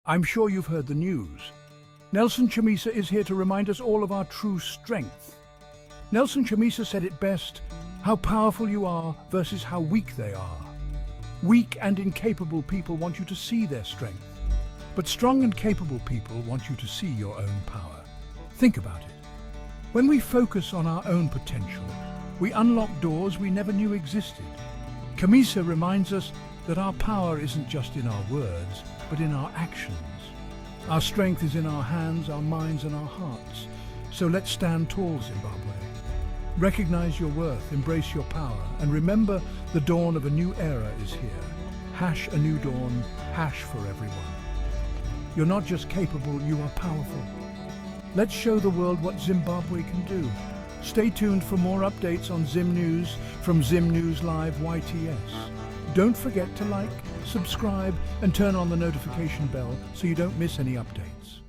I'm sure you've heard the news. Nelson Chamisa is here to remind us all of our true strength. Nelson Chamisa said it best, how powerful you are versus how weak they are. Weak and incapable people want you to see their strength, but strong and capable people want you to see your own power. Think about it. When we focus on our own potential, we unlock doors we never knew existed. Chamisa reminds us that our power isn't just in our words, but in our actions. Our strength is in our hands, our minds, and our hearts. So let's stand tall, Zimbabwe. Recognize your worth, embrace your power, and remember the dawn of a new era is here. Hash a new dawn, hash for everyone. You're not just capable, you are powerful. Let's show the world what Zimbabwe can do. Stay tuned for more updates on Zim News from Zim News Live YTS. Don't forget to like, subscribe, and turn on the notification bell so you don't miss any updates.